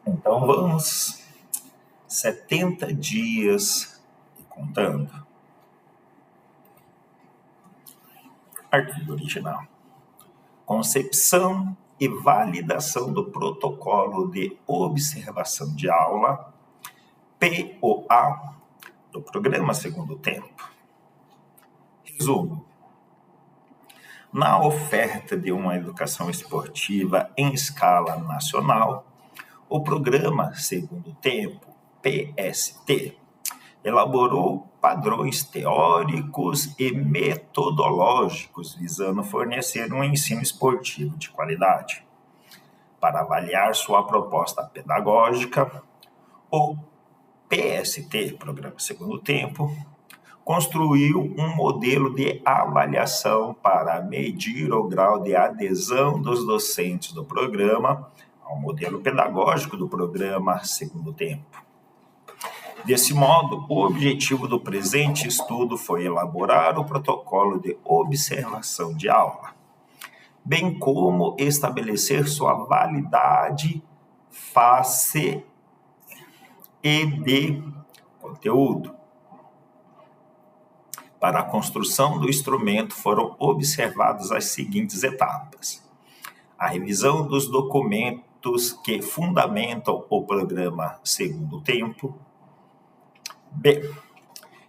Então vamos 70 dias e contando. Artigo original. Concepção e validação do protocolo de observação de aula, POA, do programa Segundo Tempo. Resumo. Na oferta de uma educação esportiva em escala nacional, o programa Segundo Tempo, PST, elaborou padrões teóricos e metodológicos visando fornecer um ensino esportivo de qualidade. Para avaliar sua proposta pedagógica, o PST, Programa Segundo Tempo, construiu um modelo de avaliação para medir o grau de adesão dos docentes do programa ao modelo pedagógico do programa Segundo Tempo. Desse modo, o objetivo do presente estudo foi elaborar o protocolo de observação de aula, bem como estabelecer sua validade, face e de conteúdo. Para a construção do instrumento foram observadas as seguintes etapas: a revisão dos documentos que fundamentam o programa Segundo Tempo. B.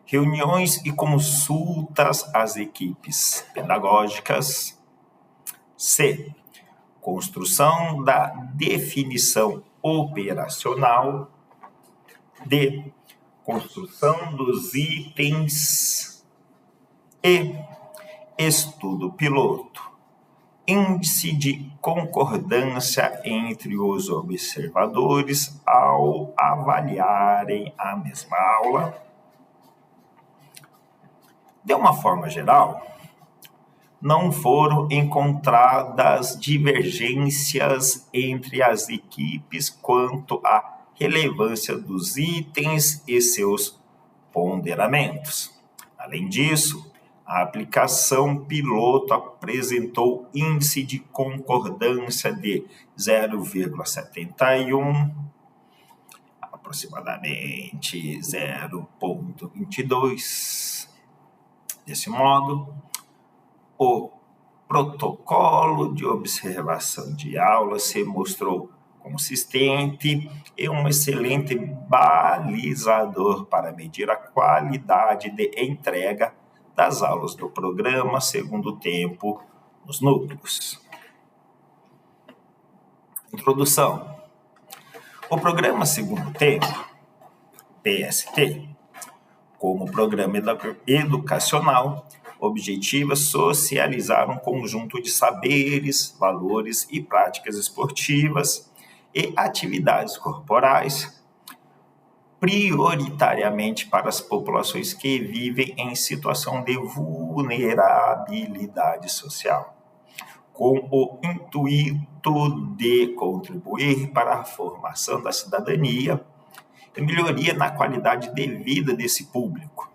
Reuniões e consultas às equipes pedagógicas. C. Construção da definição operacional. D. Construção dos itens. E. Estudo piloto. Índice de concordância entre os observadores ao avaliarem a mesma aula. De uma forma geral, não foram encontradas divergências entre as equipes quanto à relevância dos itens e seus ponderamentos. Além disso, a aplicação piloto apresentou índice de concordância de 0,71, aproximadamente 0,22. Desse modo, o protocolo de observação de aula se mostrou consistente e um excelente balizador para medir a qualidade de entrega das aulas do programa Segundo Tempo nos núcleos. Introdução. O programa Segundo Tempo, PST, como programa educacional, objetiva socializar um conjunto de saberes, valores e práticas esportivas e atividades corporais, prioritariamente para as populações que vivem em situação de vulnerabilidade social, com o intuito de contribuir para a formação da cidadania e melhoria na qualidade de vida desse público.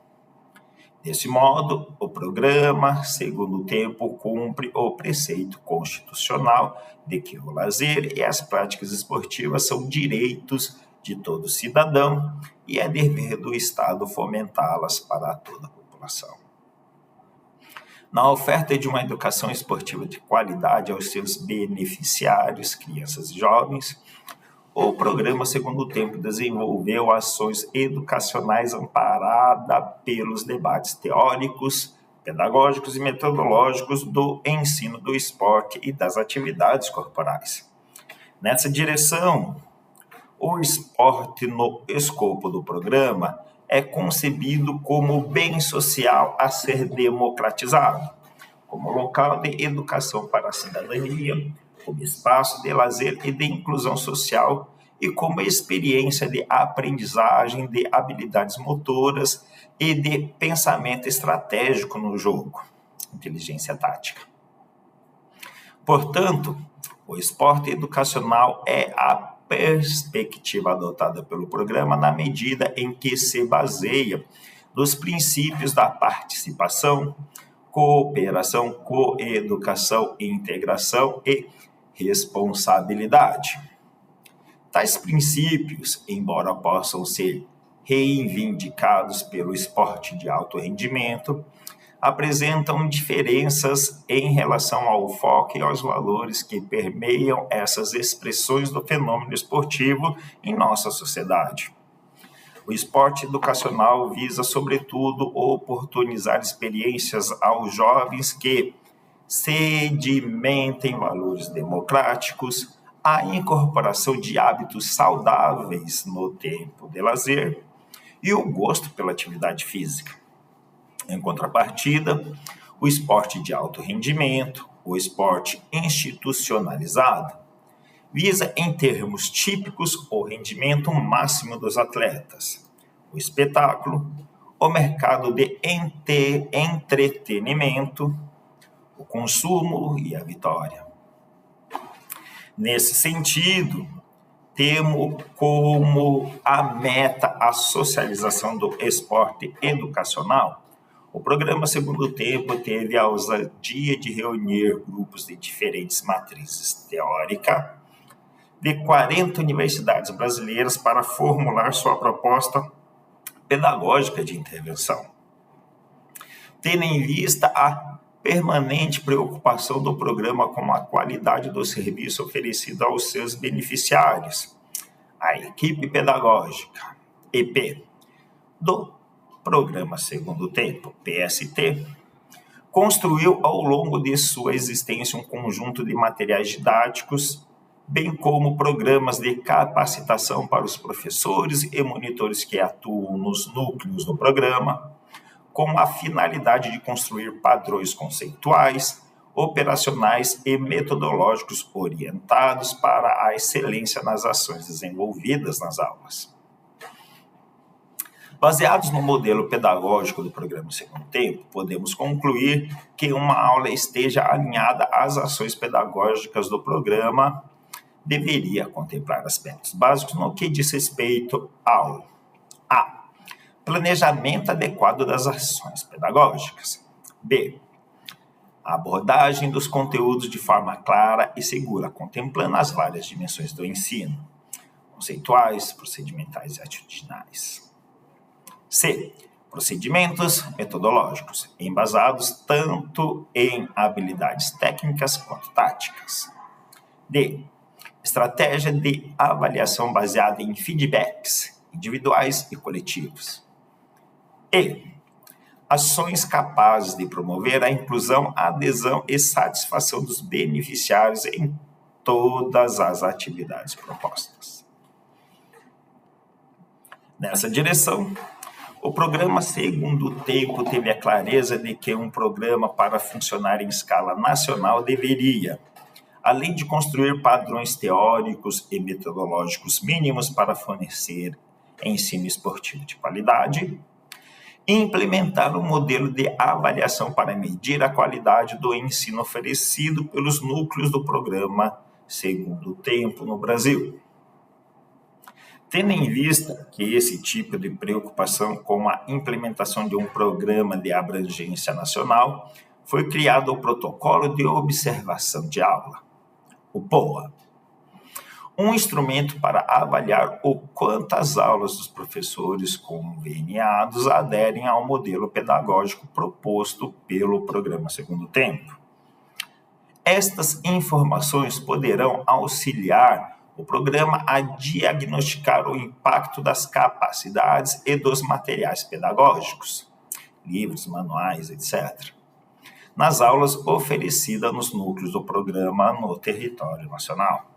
Desse modo, o programa Segundo Tempo cumpre o preceito constitucional de que o lazer e as práticas esportivas são direitos de todo cidadão e é dever do Estado fomentá-las para toda a população. Na oferta de uma educação esportiva de qualidade aos seus beneficiários, crianças e jovens, o programa Segundo Tempo desenvolveu ações educacionais amparadas pelos debates teóricos, pedagógicos e metodológicos do ensino do esporte e das atividades corporais. Nessa direção, o esporte no escopo do programa é concebido como bem social a ser democratizado, como local de educação para a cidadania, como espaço de lazer e de inclusão social e como experiência de aprendizagem de habilidades motoras e de pensamento estratégico no jogo, inteligência tática. Portanto, o esporte educacional é a perspectiva adotada pelo programa na medida em que se baseia nos princípios da participação, cooperação, coeducação, integração e responsabilidade. Tais princípios, embora possam ser reivindicados pelo esporte de alto rendimento, apresentam diferenças em relação ao foco e aos valores que permeiam essas expressões do fenômeno esportivo em nossa sociedade. O esporte educacional visa, sobretudo, oportunizar experiências aos jovens que sedimentem valores democráticos, a incorporação de hábitos saudáveis no tempo de lazer e o gosto pela atividade física. Em contrapartida, o esporte de alto rendimento, o esporte institucionalizado, visa, em termos típicos, o rendimento máximo dos atletas, o espetáculo, o mercado de entretenimento, o consumo e a vitória. Nesse sentido, temos como a meta a socialização do esporte educacional. O programa Segundo Tempo teve a ousadia de reunir grupos de diferentes matrizes teóricas de 40 universidades brasileiras para formular sua proposta pedagógica de intervenção, tendo em vista a permanente preocupação do programa com a qualidade do serviço oferecido aos seus beneficiários. A equipe pedagógica, EP, do Programa Segundo Tempo, PST, construiu ao longo de sua existência um conjunto de materiais didáticos, bem como programas de capacitação para os professores e monitores que atuam nos núcleos do programa, com a finalidade de construir padrões conceituais, operacionais e metodológicos orientados para a excelência nas ações desenvolvidas nas aulas. Baseados no modelo pedagógico do Programa Segundo Tempo, podemos concluir que uma aula esteja alinhada às ações pedagógicas do programa deveria contemplar aspectos básicos no que diz respeito ao A. Planejamento adequado das ações pedagógicas. B. A abordagem dos conteúdos de forma clara e segura, contemplando as várias dimensões do ensino, conceituais, procedimentais e atitudinais. C. Procedimentos metodológicos, embasados tanto em habilidades técnicas quanto táticas. D. Estratégia de avaliação baseada em feedbacks individuais e coletivos. E. Ações capazes de promover a inclusão, a adesão e satisfação dos beneficiários em todas as atividades propostas. Nessa direção, o Programa Segundo Tempo teve a clareza de que um programa para funcionar em escala nacional deveria, além de construir padrões teóricos e metodológicos mínimos para fornecer ensino esportivo de qualidade, implementar um modelo de avaliação para medir a qualidade do ensino oferecido pelos núcleos do Programa Segundo Tempo no Brasil. Tendo em vista que esse tipo de preocupação com a implementação de um programa de abrangência nacional, foi criado o Protocolo de Observação de Aula, o POA, um instrumento para avaliar o quanto as aulas dos professores conveniados aderem ao modelo pedagógico proposto pelo Programa Segundo Tempo. Estas informações poderão auxiliar o programa a diagnosticar o impacto das capacidades e dos materiais pedagógicos, livros, manuais, etc., nas aulas oferecidas nos núcleos do programa no território nacional.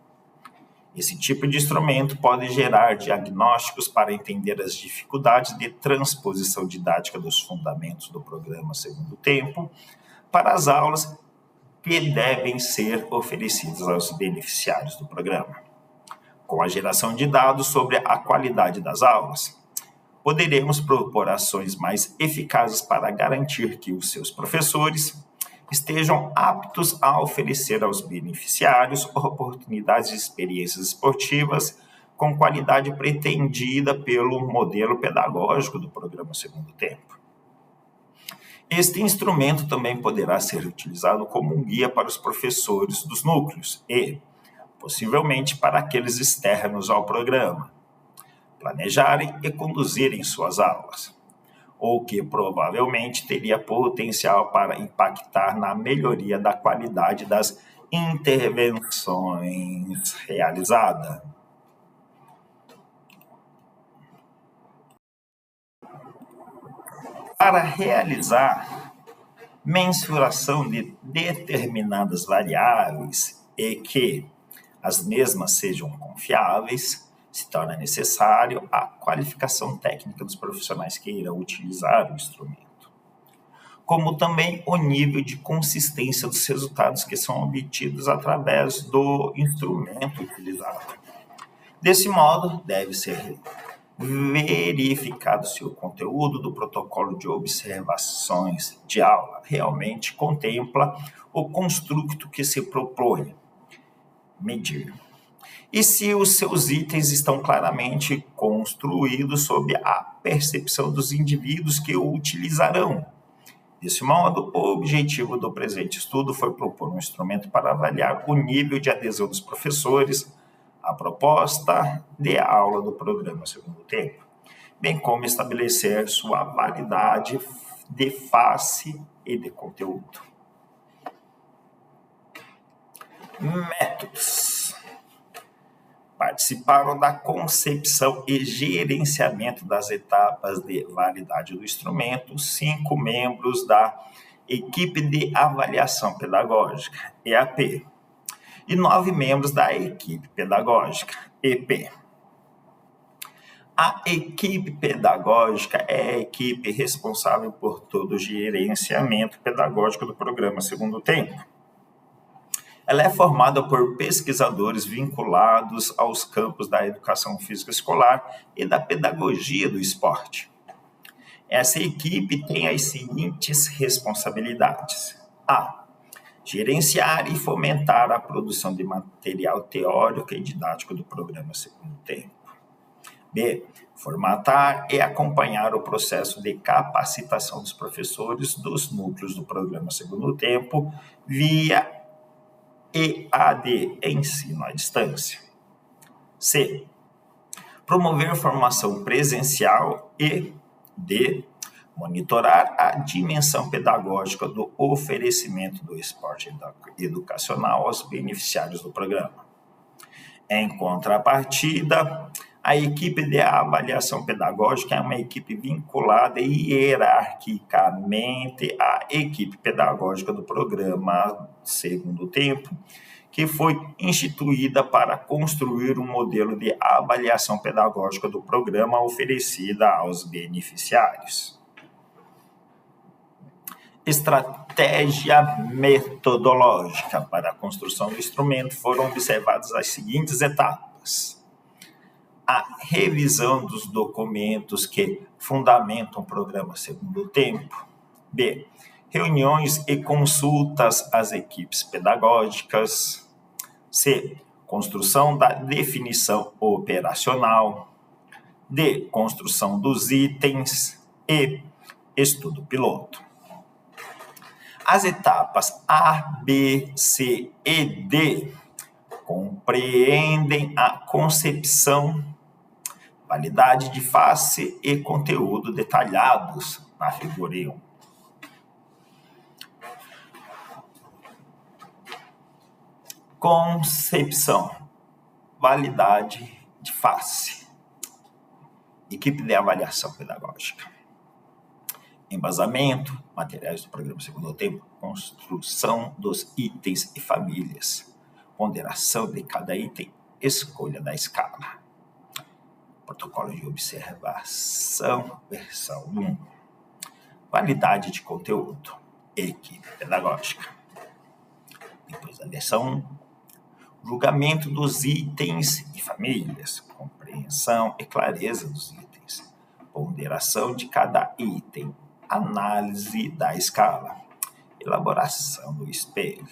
Esse tipo de instrumento pode gerar diagnósticos para entender as dificuldades de transposição didática dos fundamentos do Programa Segundo Tempo para as aulas que devem ser oferecidas aos beneficiários do programa. Com a geração de dados sobre a qualidade das aulas, poderemos propor ações mais eficazes para garantir que os seus professores estejam aptos a oferecer aos beneficiários oportunidades de experiências esportivas com qualidade pretendida pelo modelo pedagógico do Programa Segundo Tempo. Este instrumento também poderá ser utilizado como um guia para os professores dos núcleos e, possivelmente para aqueles externos ao programa, planejarem e conduzirem suas aulas, ou que provavelmente teria potencial para impactar na melhoria da qualidade das intervenções realizadas. Para realizar mensuração de determinadas variáveis e que as mesmas sejam confiáveis, se torna necessário a qualificação técnica dos profissionais que irão utilizar o instrumento, como também o nível de consistência dos resultados que são obtidos através do instrumento utilizado. Desse modo, deve ser verificado se o conteúdo do protocolo de observações de aula realmente contempla o construto que se propõe medir, e se os seus itens estão claramente construídos sob a percepção dos indivíduos que o utilizarão. Desse modo, o objetivo do presente estudo foi propor um instrumento para avaliar o nível de adesão dos professores à proposta de aula do programa Segundo Tempo, bem como estabelecer sua validade de face e de conteúdo. Métodos. Participaram da concepção e gerenciamento das etapas de validade do instrumento 5 membros da Equipe de Avaliação Pedagógica, EAP, e 9 membros da Equipe Pedagógica, EP. A equipe pedagógica é a equipe responsável por todo o gerenciamento pedagógico do programa Segundo Tempo. Ela é formada por pesquisadores vinculados aos campos da educação física escolar e da pedagogia do esporte. Essa equipe tem as seguintes responsabilidades: A. Gerenciar e fomentar a produção de material teórico e didático do programa Segundo Tempo. B. Formatar e acompanhar o processo de capacitação dos professores dos núcleos do programa Segundo Tempo via EAD, ensino à distância. C. Promover formação presencial e D. Monitorar a dimensão pedagógica do oferecimento do esporte educacional aos beneficiários do programa. Em contrapartida, a equipe de avaliação pedagógica é uma equipe vinculada hierarquicamente à equipe pedagógica do programa Segundo Tempo, que foi instituída para construir um modelo de avaliação pedagógica do programa oferecida aos beneficiários. Estratégia metodológica para a construção do instrumento foram observadas as seguintes etapas: a revisão dos documentos que fundamentam o programa Segundo Tempo. B. Reuniões e consultas às equipes pedagógicas. C. Construção da definição operacional. D. Construção dos itens. E. Estudo piloto. As etapas A, B, C e D compreendem a concepção, validade de face e conteúdo detalhados na figura 1. Concepção, validade de face. Equipe de avaliação pedagógica. Embasamento, materiais do programa Segundo Tempo, construção dos itens e famílias, ponderação de cada item, escolha da escala. Protocolo de observação, versão 1. Validade de conteúdo, equipe pedagógica. Depois da versão 1, julgamento dos itens e famílias, compreensão e clareza dos itens, ponderação de cada item, análise da escala, elaboração do espelho.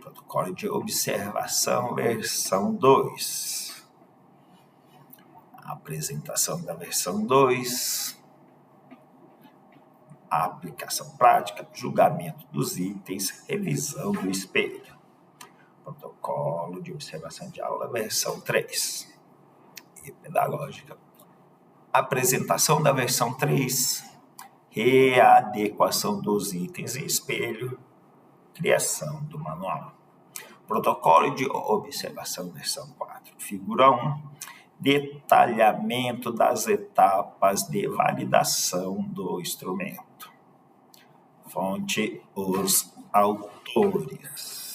Protocolo de observação, versão 2. Apresentação da versão 2. Aplicação prática, julgamento dos itens, revisão do espelho. Protocolo de observação de aula, versão 3. E pedagógica. Apresentação da versão 3. Readequação dos itens em espelho. Criação do manual. Protocolo de observação, versão 4. Figura 1. Detalhamento das etapas de validação do instrumento. Fonte: os autores.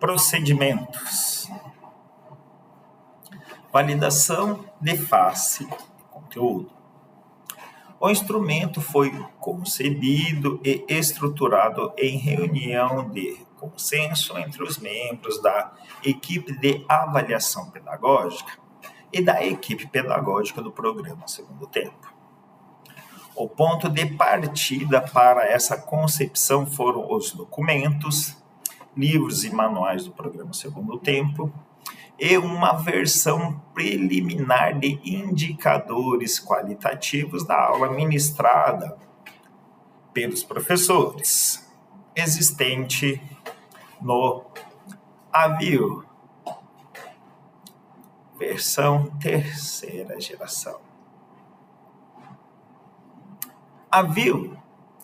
Procedimentos. Validação de face e conteúdo. O instrumento foi concebido e estruturado em reunião de consenso entre os membros da equipe de avaliação pedagógica e da equipe pedagógica do programa Segundo Tempo. O ponto de partida para essa concepção foram os documentos, livros e manuais do programa Segundo Tempo e uma versão preliminar de indicadores qualitativos da aula ministrada pelos professores, existente no AVIO, versão 3ª geração. AVIO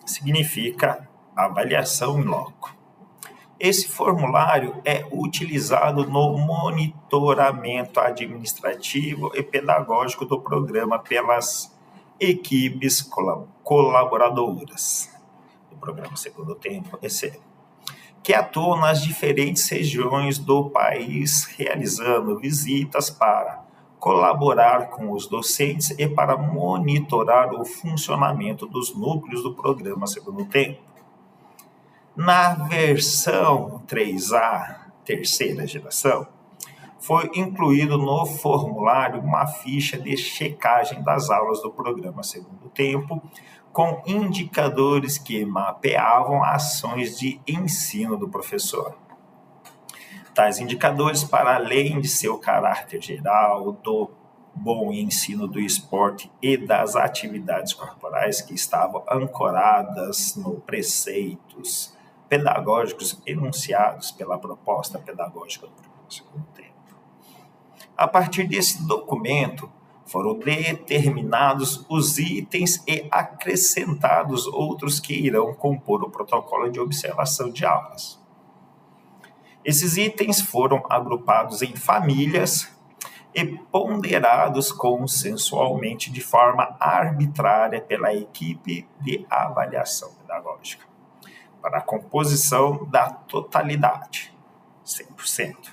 significa avaliação in loco. Esse formulário é utilizado no monitoramento administrativo e pedagógico do programa pelas equipes colaboradoras do programa Segundo Tempo, EC, que atuam nas diferentes regiões do país, realizando visitas para colaborar com os docentes e para monitorar o funcionamento dos núcleos do programa Segundo Tempo. Na versão 3A, 3ª geração, foi incluído no formulário uma ficha de checagem das aulas do programa Segundo Tempo, com indicadores que mapeavam ações de ensino do professor. Tais indicadores, para além de seu caráter geral, do bom ensino do esporte e das atividades corporais que estavam ancoradas nos preceitos pedagógicos enunciados pela proposta pedagógica do programa Segundo Tempo. A partir desse documento, foram determinados os itens e acrescentados outros que irão compor o protocolo de observação de aulas. Esses itens foram agrupados em famílias e ponderados consensualmente de forma arbitrária pela equipe de avaliação pedagógica, para a composição da totalidade, 100%,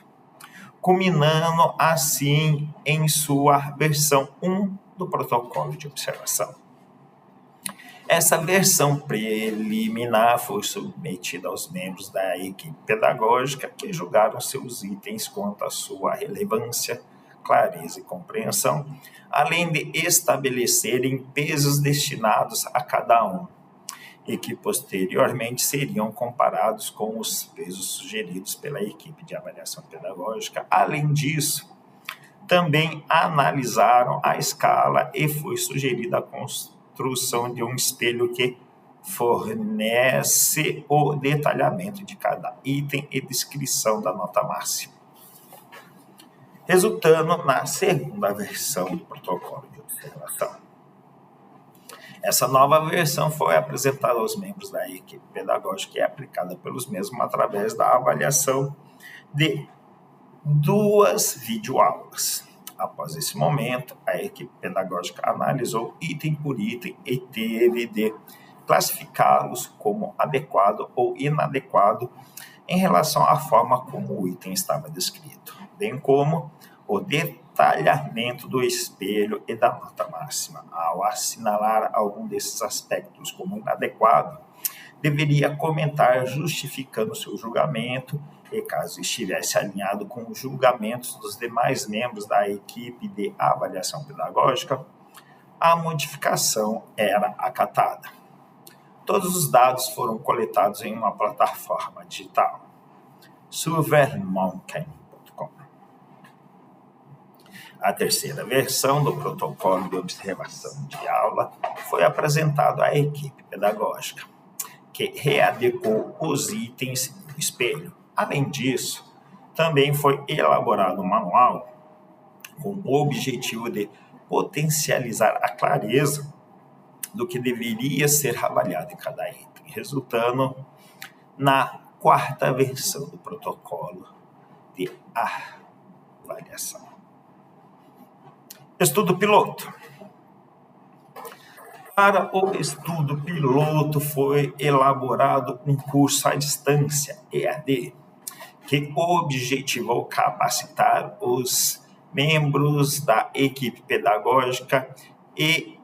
culminando assim em sua versão 1 do protocolo de observação. Essa versão preliminar foi submetida aos membros da equipe pedagógica, que julgaram seus itens quanto à sua relevância, clareza e compreensão, além de estabelecerem pesos destinados a cada um, e que posteriormente seriam comparados com os pesos sugeridos pela equipe de avaliação pedagógica. Além disso, também analisaram a escala e foi sugerida a construção de um espelho que fornece o detalhamento de cada item e descrição da nota máxima, resultando na segunda versão do protocolo de observação. Essa nova versão foi apresentada aos membros da equipe pedagógica e é aplicada pelos mesmos através da avaliação de 2 videoaulas. Após esse momento, a equipe pedagógica analisou item por item e teve de classificá-los como adequado ou inadequado em relação à forma como o item estava descrito, bem como o detalhamento do espelho e da nota máxima. Ao assinalar algum desses aspectos como inadequado, deveria comentar justificando seu julgamento e, caso estivesse alinhado com os julgamentos dos demais membros da equipe de avaliação pedagógica, a modificação era acatada. Todos os dados foram coletados em uma plataforma digital, SurveyMonkey.com. A terceira versão do protocolo de observação de aula foi apresentado à equipe pedagógica, que readequou os itens do espelho. Além disso, também foi elaborado um manual com o objetivo de potencializar a clareza do que deveria ser avaliado em cada item, resultando na quarta versão do protocolo de avaliação. Estudo piloto. Para o estudo piloto foi elaborado um curso à distância, EAD, que objetivou capacitar os membros da equipe pedagógica e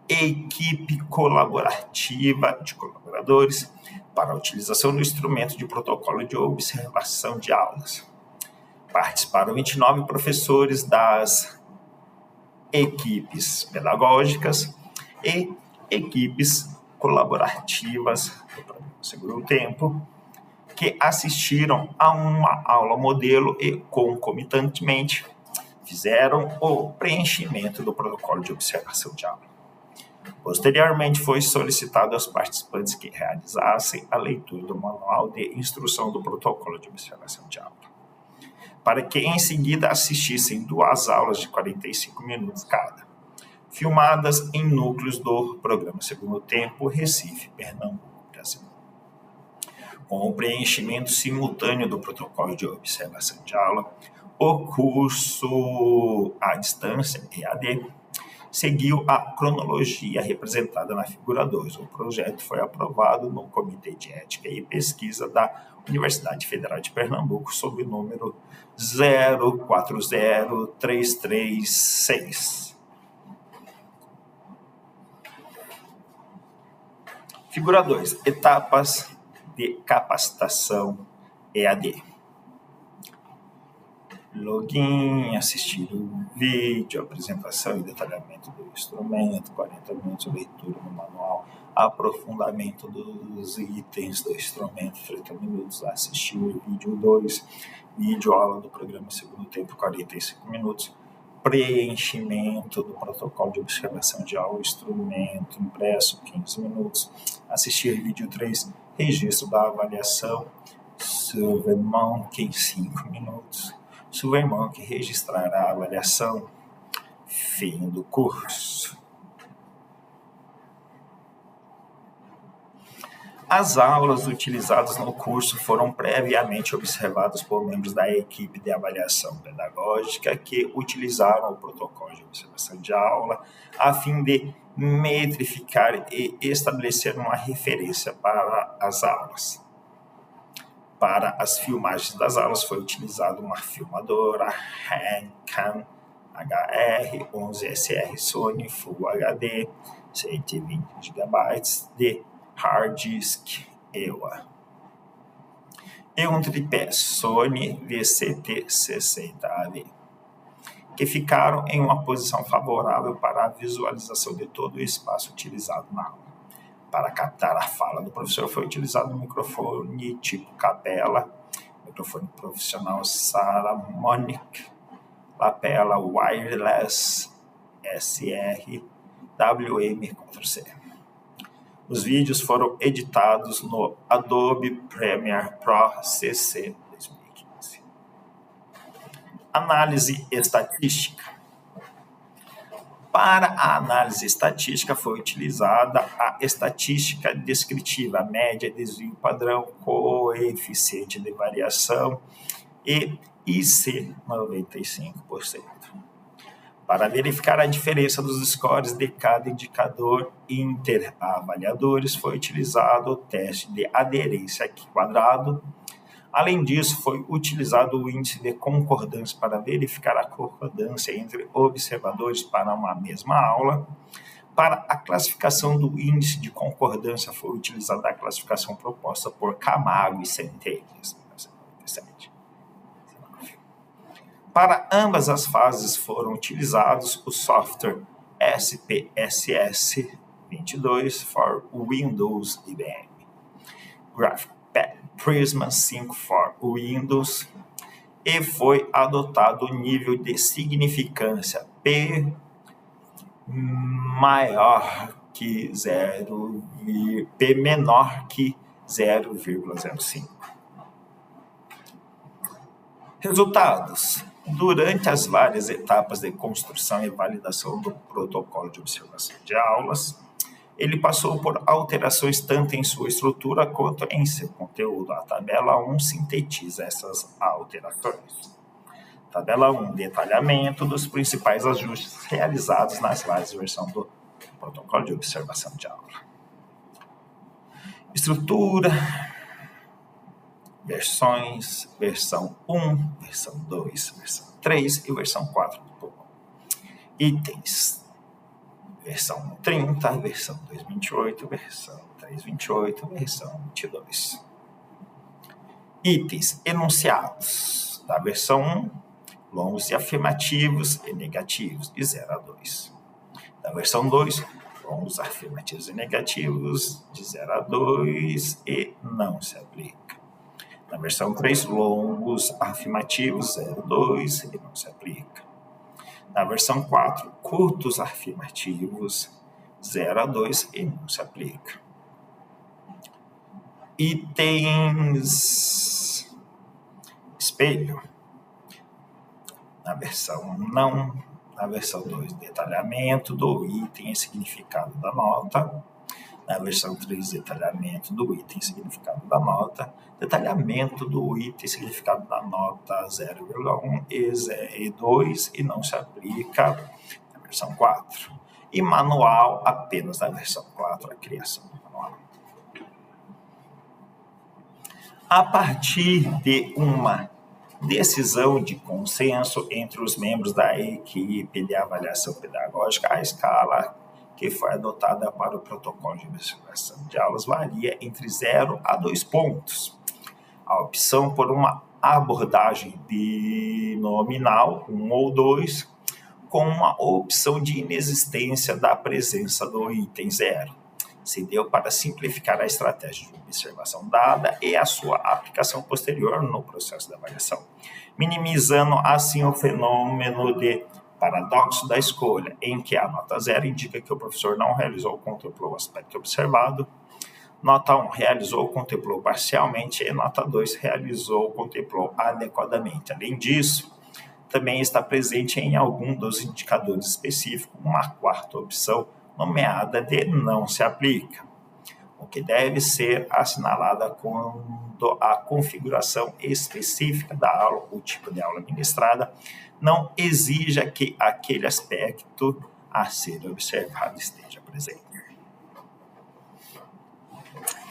equipe colaborativa de colaboradores para a utilização do instrumento de protocolo de observação de aulas. Participaram 29 professores das equipes pedagógicas e equipes colaborativas do programa Segura o Tempo, que assistiram a uma aula modelo e, concomitantemente, fizeram o preenchimento do protocolo de observação de aula. Posteriormente, foi solicitado aos participantes que realizassem a leitura do manual de instrução do protocolo de observação de aula, para que em seguida assistissem 2 aulas de 45 minutos cada, filmadas em núcleos do programa Segundo Tempo, Recife, Pernambuco, Brasil. Com o preenchimento simultâneo do protocolo de observação de aula, o curso à distância, EAD, seguiu a cronologia representada na figura 2. O projeto foi aprovado no Comitê de Ética e Pesquisa da Universidade Federal de Pernambuco, sob o número 040336. Figura 2. Etapas de capacitação EAD. Login, assistir o vídeo, apresentação e detalhamento do instrumento, 40 minutos de leitura no manual, aprofundamento dos itens do instrumento, 30 minutos, assistir o vídeo 2, vídeo aula do programa Segundo Tempo, 45 minutos, preenchimento do protocolo de observação de aula, instrumento impresso, 15 minutos, assistir vídeo 3, registro da avaliação, SurveyMonkey, 5 minutos, SurveyMonkey registrará a avaliação, fim do curso. As aulas utilizadas no curso foram previamente observadas por membros da equipe de avaliação pedagógica que utilizaram o protocolo de observação de aula a fim de metrificar e estabelecer uma referência para as aulas. Para as filmagens das aulas foi utilizada uma filmadora Handcam HR11SR Sony Full HD 120 GB de hard disk EWA e um tripé Sony VCT60AV, que ficaram em uma posição favorável para a visualização de todo o espaço utilizado na aula. Para captar a fala do professor foi utilizado um microfone tipo capela, microfone profissional Saramonic, lapela wireless SR WM4C. Os vídeos foram editados no Adobe Premiere Pro CC 2015. Análise estatística. Para a análise estatística foi utilizada a estatística descritiva, a média, desvio padrão, coeficiente de variação e IC 95%. Para verificar a diferença dos scores de cada indicador interavaliadores, foi utilizado o teste de aderência quadrado. Além disso, foi utilizado o índice de concordância para verificar a concordância entre observadores para uma mesma aula. Para a classificação do índice de concordância, foi utilizada a classificação proposta por Camargo e Centelles, 1997. Para ambas as fases foram utilizados o software SPSS 22 for Windows IBM, GraphPad Prisma 5 for Windows e foi adotado o nível de significância P maior que 0, P menor que 0,05. Resultados. Durante as várias etapas de construção e validação do protocolo de observação de aulas, ele passou por alterações tanto em sua estrutura quanto em seu conteúdo. A tabela 1 sintetiza essas alterações. Tabela 1, detalhamento dos principais ajustes realizados nas várias versões do protocolo de observação de aula. Estrutura, versões, versão 1, versão 2, versão 3 e versão 4 do protocolo. Itens, versão 30, versão 2.28, versão 3.28, versão 22. Itens, enunciados da versão 1, longos e afirmativos e negativos, de 0 a 2. Da versão 2, longos afirmativos e negativos, de 0 a 2 e não se aplica. Na versão 3, longos afirmativos 0 a 2 e não se aplica. Na versão 4, curtos afirmativos 0 a 2 e não se aplica. Itens espelho. Na versão não. Na versão 2, detalhamento do item e significado da nota. Na versão 3, detalhamento do item e significado da nota. Detalhamento do item e significado da nota 0,1 e 2 e não se aplica na versão 4. E manual apenas na versão 4, a criação do manual. A partir de uma decisão de consenso entre os membros da equipe de avaliação pedagógica, a escala que foi adotada para o protocolo de observação de aulas varia entre 0 a 2 pontos. A opção por uma abordagem binominal, 1 ou 2, com uma opção de inexistência da presença do item 0. Se deu para simplificar a estratégia de observação dada e a sua aplicação posterior no processo de avaliação, minimizando assim o fenômeno de paradoxo da escolha, em que a nota 0 indica que o professor não realizou ou contemplou o aspecto observado, nota 1 realizou ou contemplou parcialmente e nota 2 realizou ou contemplou adequadamente. Além disso, também está presente em algum dos indicadores específicos uma quarta opção, nomeada de não se aplica, o que deve ser assinalada quando a configuração específica da aula, o tipo de aula ministrada, não exija que aquele aspecto a ser observado esteja presente.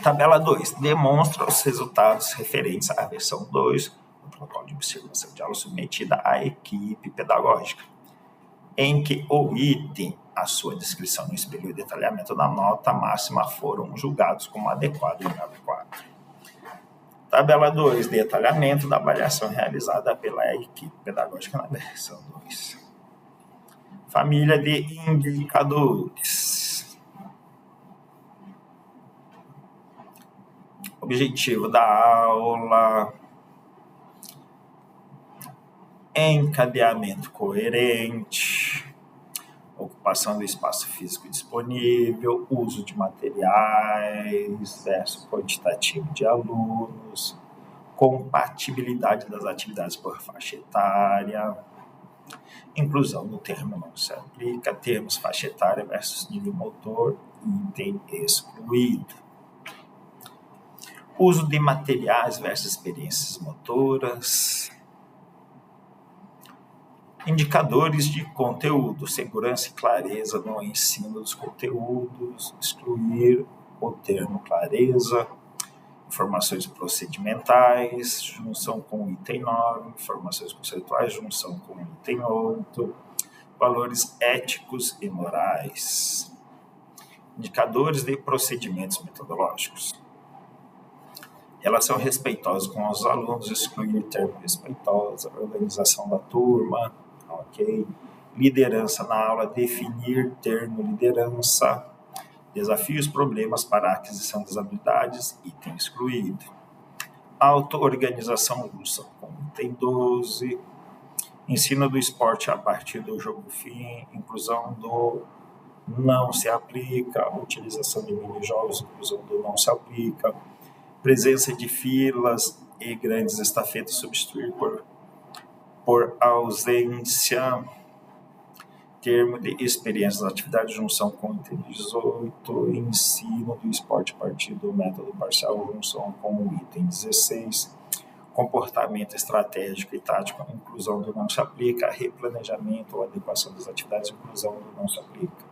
Tabela 2. Demonstra os resultados referentes à versão 2 do protocolo de observação de aula submetida à equipe pedagógica, em que o item, a sua descrição no espelho e detalhamento da nota máxima foram julgados como adequado e inadequado. Tabela 2. Detalhamento da avaliação realizada pela equipe pedagógica na versão 2. Família de indicadores. Objetivo da aula. Encadeamento coerente. Ocupação do espaço físico disponível, uso de materiais, versus quantitativo de alunos, compatibilidade das atividades por faixa etária, inclusão no termo não se aplica, termos faixa etária versus nível motor, item excluído. Uso de materiais versus experiências motoras. Indicadores de conteúdo, segurança e clareza no ensino dos conteúdos, excluir o termo clareza, informações procedimentais, junção com o item 9, informações conceituais, junção com o item 8, valores éticos e morais. Indicadores de procedimentos metodológicos. Relação respeitosa com os alunos, excluir termo respeitosa, organização da turma, ok. Liderança na aula, definir termo liderança. Desafios, problemas para a aquisição das habilidades, item excluído. auto-organização russa, item 12, ensino do esporte a partir do jogo fim, inclusão do não se aplica, utilização de mini-jogos, inclusão do não se aplica, presença de filas e grandes estafetas substituir por ausência, termo de experiência na atividade, junção com item 18, ensino do esporte a partir do método parcial, junção com o item 16, comportamento estratégico e tático, inclusão do não se aplica, replanejamento ou adequação das atividades, inclusão do não se aplica.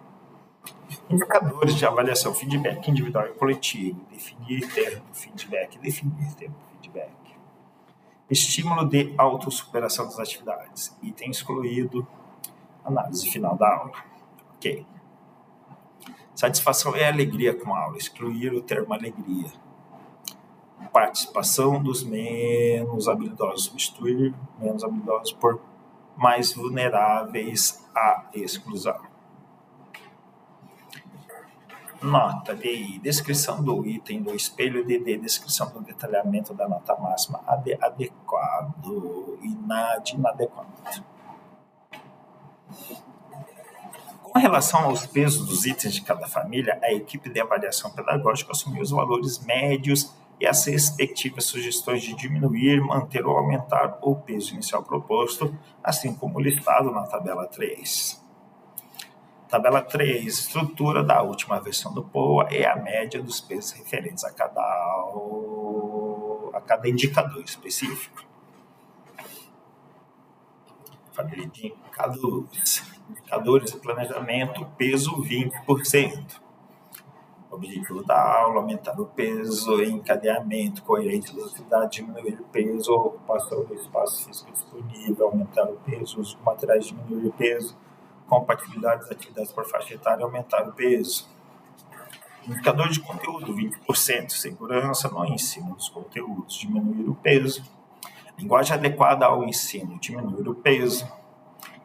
Indicadores de avaliação, feedback individual e coletivo, definir termo feedback, estímulo de autossuperação das atividades, item excluído, análise final da aula. Ok. Satisfação e alegria com a aula, excluir o termo alegria. Participação dos menos habilidosos, substituir menos habilidosos por mais vulneráveis à exclusão. Nota DI, descrição do item do espelho DD, descrição do detalhamento da nota máxima, adequado e inadequado. Com relação aos pesos dos itens de cada família, a equipe de avaliação pedagógica assumiu os valores médios e as respectivas sugestões de diminuir, manter ou aumentar o peso inicial proposto, assim como listado na tabela 3. Tabela 3, estrutura da última versão do POA e a média dos pesos referentes a cada indicador específico. Família de indicadores. Indicadores de planejamento, peso 20%. Objetivo da aula, aumentar o peso, encadeamento coerente das atividades, diminuir o peso, ocupação do espaço físico disponível, aumentar o peso, uso de materiais, diminuir o peso, compatibilidade das atividades por faixa etária, aumentar o peso. Indicador de conteúdo, 20%, segurança no ensino dos conteúdos, diminuir o peso. Linguagem adequada ao ensino, diminuir o peso.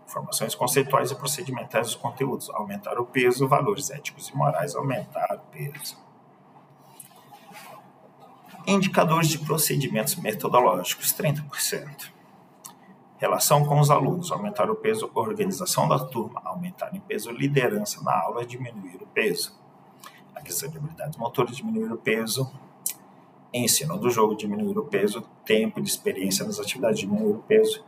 Informações conceituais e procedimentais dos conteúdos, aumentar o peso. Valores éticos e morais, aumentar o peso. Indicadores de procedimentos metodológicos, 30%. Relação com os alunos, aumentar o peso. Organização da turma, aumentar em peso. Liderança na aula, diminuir o peso. Aquisição de habilidades motoras, diminuir o peso. Ensino do jogo, diminuir o peso. Tempo de experiência nas atividades, diminuir o peso.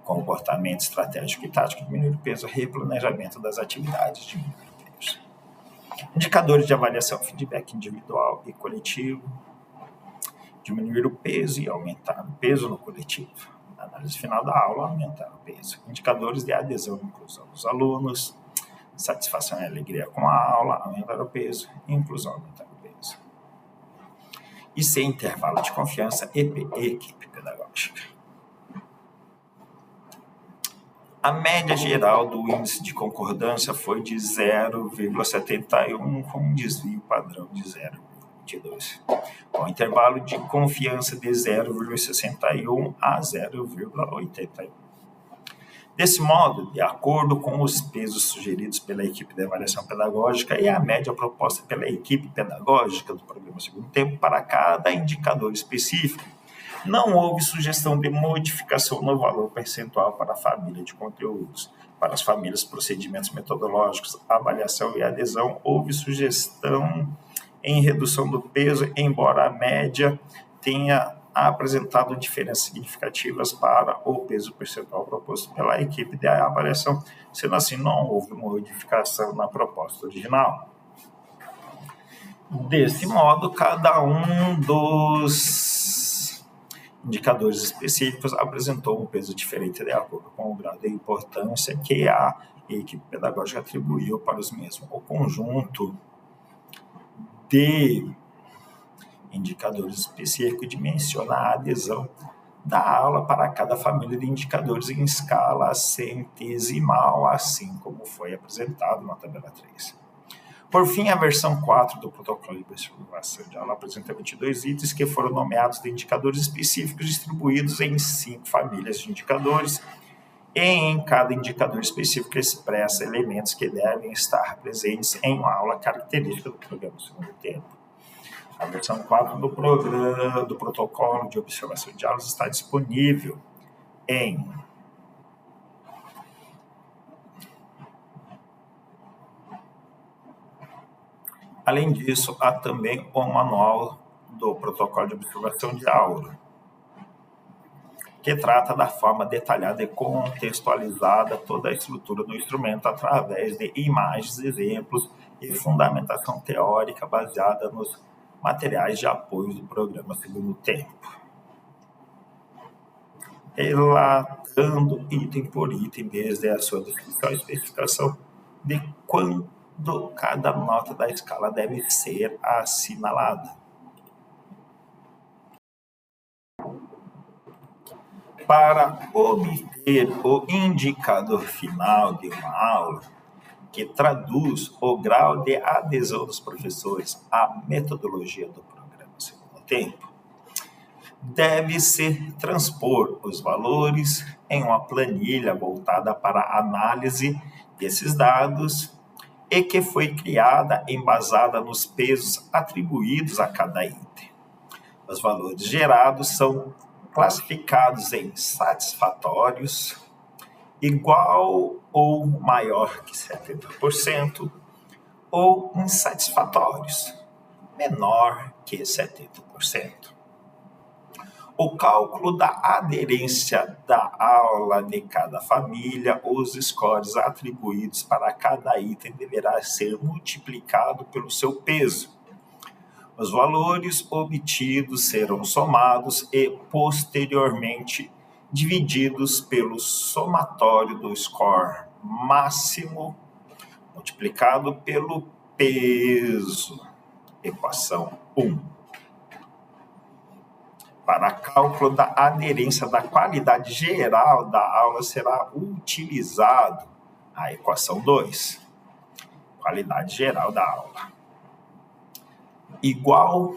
Comportamento estratégico e tático, diminuir o peso. Replanejamento das atividades, diminuir o peso. Indicadores de avaliação, feedback individual e coletivo, diminuir o peso e aumentar o peso no coletivo. Análise final da aula, aumentar o peso. Indicadores de adesão e inclusão dos alunos, satisfação e alegria com a aula, aumentar o peso, inclusão, aumentar o peso. E sem intervalo de confiança, equipe pedagógica. A média geral do índice de concordância foi de 0,71, com um desvio padrão de 0,22, com intervalo de confiança de 0,61 a 0,81. Desse modo, de acordo com os pesos sugeridos pela equipe de avaliação pedagógica e a média proposta pela equipe pedagógica do programa Segundo Tempo para cada indicador específico, não houve sugestão de modificação no valor percentual para a família de conteúdos. Para as famílias, procedimentos metodológicos, avaliação e adesão, houve sugestão em redução do peso, embora a média tenha apresentado diferenças significativas para o peso percentual proposto pela equipe de avaliação. Sendo assim, não houve modificação na proposta original. Desse modo, cada um dos indicadores específicos apresentou um peso diferente de acordo com o grau de importância que a equipe pedagógica atribuiu para os mesmos. O conjunto de indicadores específicos dimensiona a adesão da aula para cada família de indicadores em escala centesimal, assim como foi apresentado na tabela 3. Por fim, a versão 4 do protocolo de observação de aula apresenta 22 itens que foram nomeados de indicadores específicos distribuídos em 5 famílias de indicadores, e em cada indicador específico expressa elementos que devem estar presentes em uma aula característica do programa Segundo Tempo. A versão 4 do programa, do protocolo de observação de aulas está disponível em Além disso, há também o manual do protocolo de observação de aula, que trata da forma detalhada e contextualizada toda a estrutura do instrumento através de imagens, exemplos e fundamentação teórica baseada nos materiais de apoio do programa Segundo Tempo, relatando item por item, desde a sua descrição e especificação de quando cada nota da escala deve ser assinalada. Para obter o indicador final de uma aula, que traduz o grau de adesão dos professores à metodologia do programa Segundo Tempo, deve-se transpor os valores em uma planilha voltada para a análise desses dados e que foi criada embasada nos pesos atribuídos a cada item. Os valores gerados são classificados em satisfatórios, igual ou maior que 70%, ou insatisfatórios, menor que 70%. O cálculo da aderência da aula de cada família, os scores atribuídos para cada item deverá ser multiplicado pelo seu peso. Os valores obtidos serão somados e, posteriormente, divididos pelo somatório do score máximo multiplicado pelo peso. Equação 1. Para cálculo da aderência da qualidade geral da aula será utilizado a equação 2. Qualidade geral da aula. Igual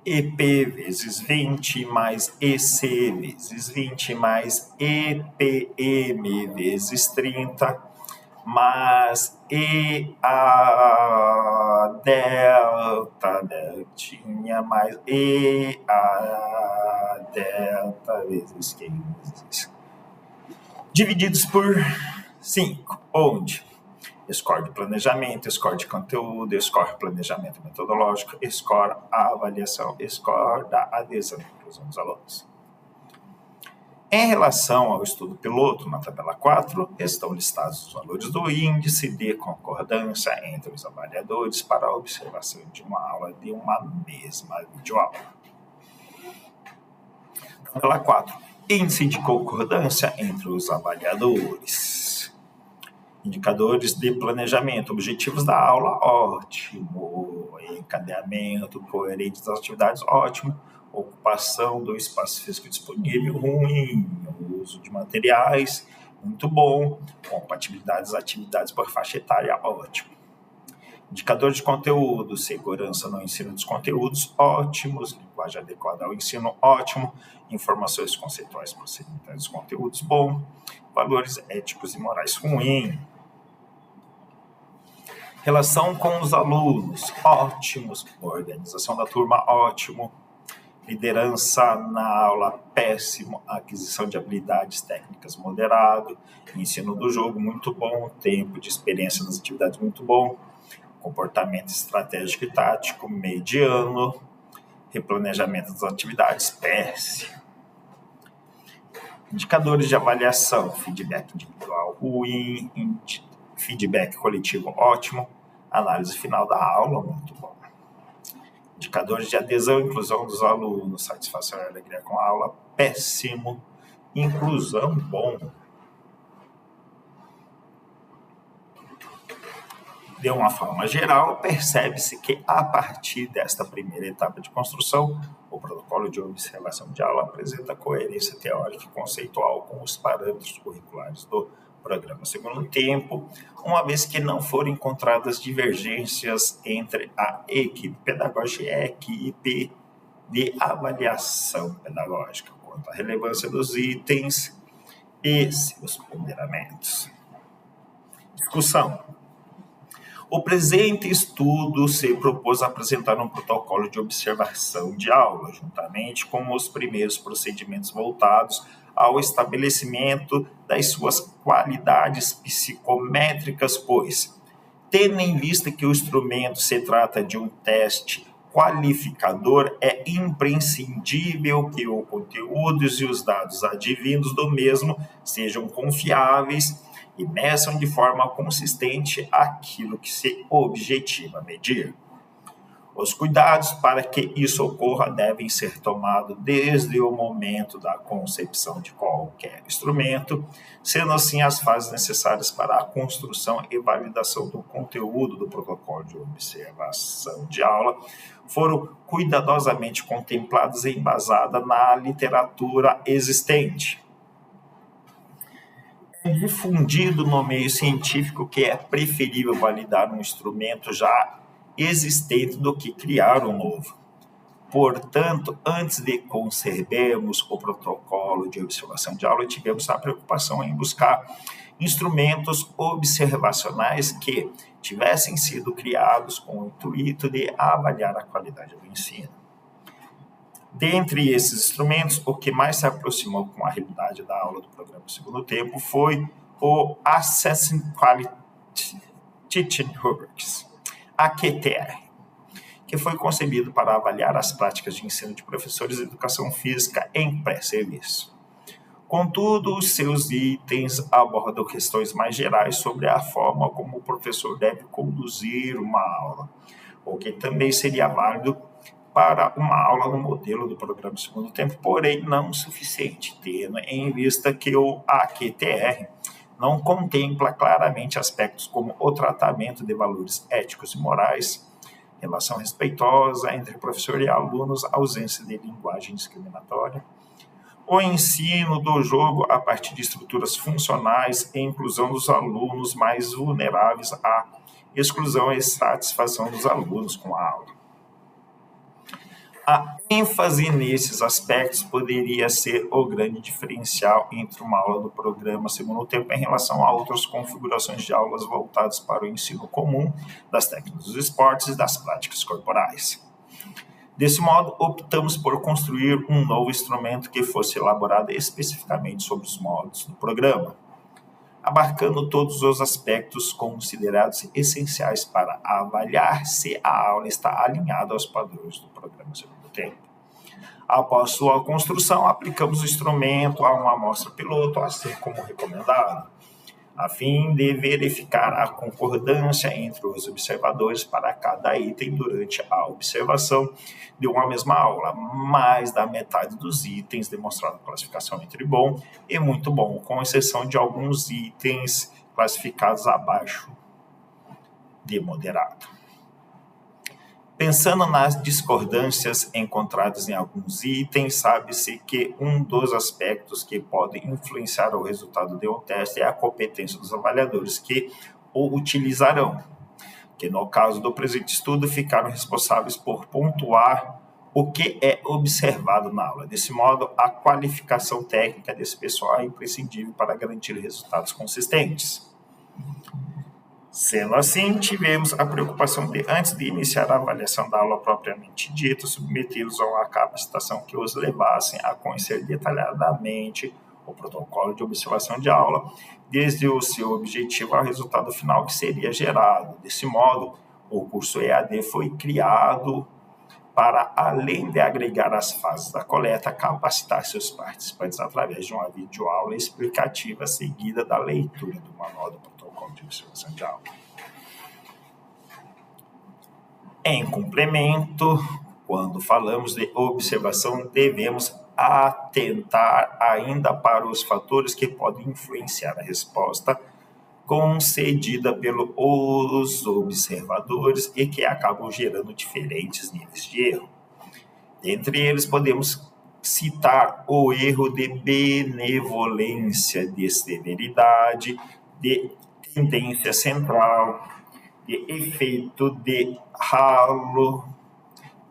EP vezes 20 mais EC vezes 20 mais EPM vezes 30 mais EA deltinha mais EA delta vezes 15. Divididos por 5, onde score de planejamento, score de conteúdo, score de planejamento metodológico, score avaliação, score da adesão e inclusão dos alunos. Em relação ao estudo piloto, na tabela 4, estão listados os valores do índice de concordância entre os avaliadores para a observação de uma aula de uma mesma videoaula. Tabela 4. Índice de concordância entre os avaliadores. Indicadores de planejamento, objetivos da aula, ótimo. Encadeamento coerente das atividades, ótimo. Ocupação do espaço físico disponível, ruim. Uso de materiais, muito bom. Compatibilidade das atividades por faixa etária, ótimo. Indicador de conteúdo, segurança no ensino dos conteúdos, ótimos. Linguagem adequada ao ensino, ótimo. Informações conceituais procedimentais dos conteúdos, bom. Valores éticos e morais, ruim. Relação com os alunos, ótimos. Organização da turma, ótimo. Liderança na aula, péssimo. Aquisição de habilidades técnicas, moderado. Ensino do jogo, muito bom. Tempo de experiência nas atividades, muito bom. Comportamento estratégico e tático, mediano. Replanejamento das atividades, péssimo. Indicadores de avaliação, feedback individual, ruim. Feedback coletivo, ótimo. Análise final da aula, muito bom. Indicadores de adesão e inclusão dos alunos, satisfação e alegria com a aula, péssimo. Inclusão, bom. De uma forma geral, percebe-se que, a partir desta primeira etapa de construção, o protocolo de observação de aula apresenta coerência teórica e conceitual com os parâmetros curriculares do programa Segundo Tempo, uma vez que não foram encontradas divergências entre a equipe pedagógica e a equipe de avaliação pedagógica, quanto à relevância dos itens e seus ponderamentos. Discussão. O presente estudo se propôs a apresentar um protocolo de observação de aula, juntamente com os primeiros procedimentos voltados ao estabelecimento das suas qualidades psicométricas, pois, tendo em vista que o instrumento se trata de um teste qualificador, é imprescindível que os conteúdos e os dados advindos do mesmo sejam confiáveis e meçam de forma consistente aquilo que se objetiva medir. Os cuidados para que isso ocorra devem ser tomados desde o momento da concepção de qualquer instrumento, sendo assim as fases necessárias para a construção e validação do conteúdo do protocolo de observação de aula foram cuidadosamente contempladas e embasadas na literatura existente. É difundido no meio científico que é preferível validar um instrumento já existente do que criar um novo. Portanto, antes de concebermos o protocolo de observação de aula, tivemos a preocupação em buscar instrumentos observacionais que tivessem sido criados com o intuito de avaliar a qualidade do ensino. Dentre esses instrumentos, o que mais se aproximou com a realidade da aula do programa Segundo Tempo foi o Assessing Quality Teaching Rubrics, AQTR, que foi concebido para avaliar as práticas de ensino de professores de educação física em pré-serviço. Contudo, os seus itens abordam questões mais gerais sobre a forma como o professor deve conduzir uma aula, o que também seria válido para uma aula no modelo do programa Segundo Tempo, porém não suficiente, tendo em vista que o AQTR não contempla claramente aspectos como o tratamento de valores éticos e morais, relação respeitosa entre professor e alunos, ausência de linguagem discriminatória, o ensino do jogo a partir de estruturas funcionais e inclusão dos alunos mais vulneráveis à exclusão e satisfação dos alunos com a aula. A ênfase nesses aspectos poderia ser o grande diferencial entre uma aula do programa Segundo Tempo em relação a outras configurações de aulas voltadas para o ensino comum, das técnicas dos esportes e das práticas corporais. Desse modo, optamos por construir um novo instrumento que fosse elaborado especificamente sobre os modos do programa, abarcando todos os aspectos considerados essenciais para avaliar se a aula está alinhada aos padrões do programa Segundo Tempo. Após sua construção, aplicamos o instrumento a uma amostra piloto, assim como recomendado, a fim de verificar a concordância entre os observadores para cada item durante a observação de uma mesma aula. Mais da metade dos itens demonstraram classificação entre bom e muito bom, com exceção de alguns itens classificados abaixo de moderado. Pensando nas discordâncias encontradas em alguns itens, sabe-se que um dos aspectos que podem influenciar o resultado de um teste é a competência dos avaliadores que o utilizarão, que no caso do presente estudo ficaram responsáveis por pontuar o que é observado na aula. Desse modo, a qualificação técnica desse pessoal é imprescindível para garantir resultados consistentes. Sendo assim, tivemos a preocupação de, antes de iniciar a avaliação da aula propriamente dita, submetê-los a uma capacitação que os levassem a conhecer detalhadamente o protocolo de observação de aula, desde o seu objetivo ao resultado final que seria gerado. Desse modo, o curso EAD foi criado para, além de agregar as fases da coleta, capacitar seus participantes através de uma videoaula explicativa seguida da leitura do manual do protocolo de observação de aula. Em complemento, quando falamos de observação, devemos atentar ainda para os fatores que podem influenciar a resposta concedida pelos observadores e que acabam gerando diferentes níveis de erro. Dentre eles, podemos citar o erro de benevolência, de severidade, de tendência central, de efeito de halo,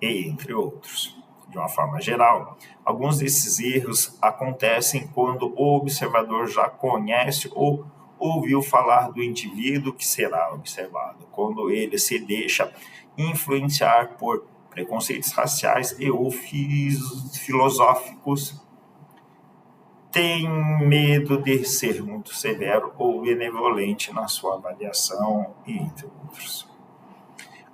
entre outros. De uma forma geral, alguns desses erros acontecem quando o observador já conhece ou ouviu falar do indivíduo que será observado, quando ele se deixa influenciar por preconceitos raciais e ou filosóficos, tem medo de ser muito severo ou benevolente na sua avaliação, entre outros.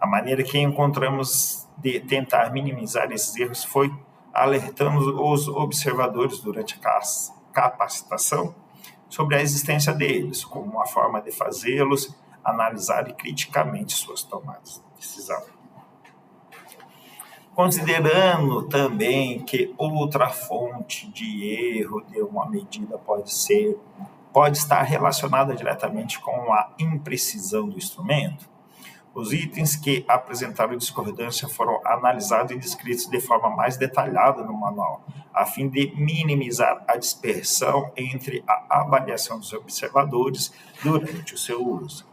A maneira que encontramos de tentar minimizar esses erros foi alertando os observadores durante a capacitação sobre a existência deles, como uma forma de fazê-los analisar criticamente suas tomadas de decisão. Considerando também que outra fonte de erro de uma medida pode estar relacionada diretamente com a imprecisão do instrumento, os itens que apresentaram discordância foram analisados e descritos de forma mais detalhada no manual, a fim de minimizar a dispersão entre a avaliação dos observadores durante o seu uso.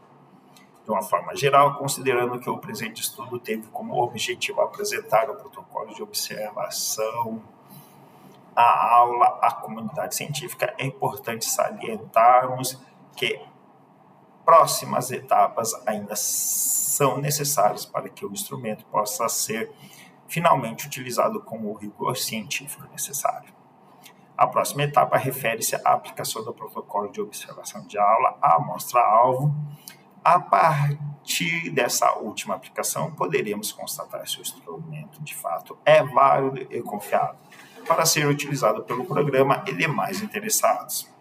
De uma forma geral, considerando que o presente estudo teve como objetivo apresentar o protocolo de observação à aula à comunidade científica, é importante salientarmos que próximas etapas ainda são necessárias para que o instrumento possa ser finalmente utilizado com o rigor científico necessário. A próxima etapa refere-se à aplicação do protocolo de observação de aula à amostra-alvo. A partir dessa última aplicação, poderemos constatar se o instrumento, de fato, é válido e confiável para ser utilizado pelo programa e demais interessados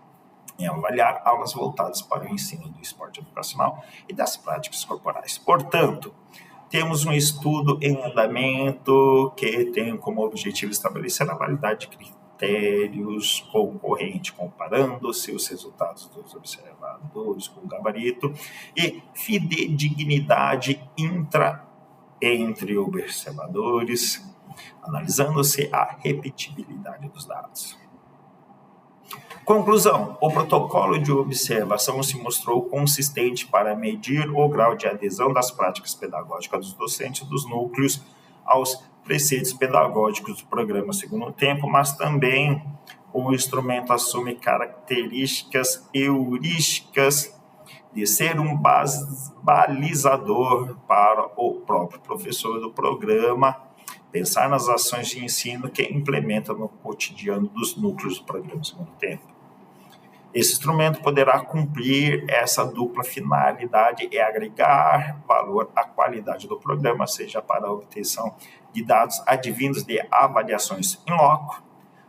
em avaliar aulas voltadas para o ensino do esporte educacional e das práticas corporais. Portanto, temos um estudo em andamento que tem como objetivo estabelecer a validade de critérios concorrentes, comparando-se os resultados dos observadores com o gabarito e fidedignidade entre observadores, analisando-se a repetibilidade dos dados. Conclusão: o protocolo de observação se mostrou consistente para medir o grau de adesão das práticas pedagógicas dos docentes dos núcleos aos preceitos pedagógicos do programa Segundo Tempo, mas também o instrumento assume características heurísticas de ser um balizador para o próprio professor do programa pensar nas ações de ensino que implementa no cotidiano dos núcleos do programa Segundo Tempo. Esse instrumento poderá cumprir essa dupla finalidade e agregar valor à qualidade do programa, seja para a obtenção de dados advindos de avaliações in loco,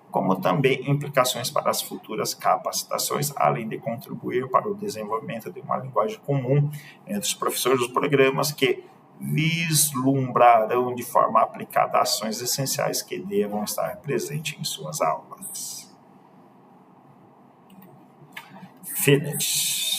como também implicações para as futuras capacitações, além de contribuir para o desenvolvimento de uma linguagem comum entre os professores dos programas que vislumbrarão de forma aplicada ações essenciais que devam estar presentes em suas aulas. Finish.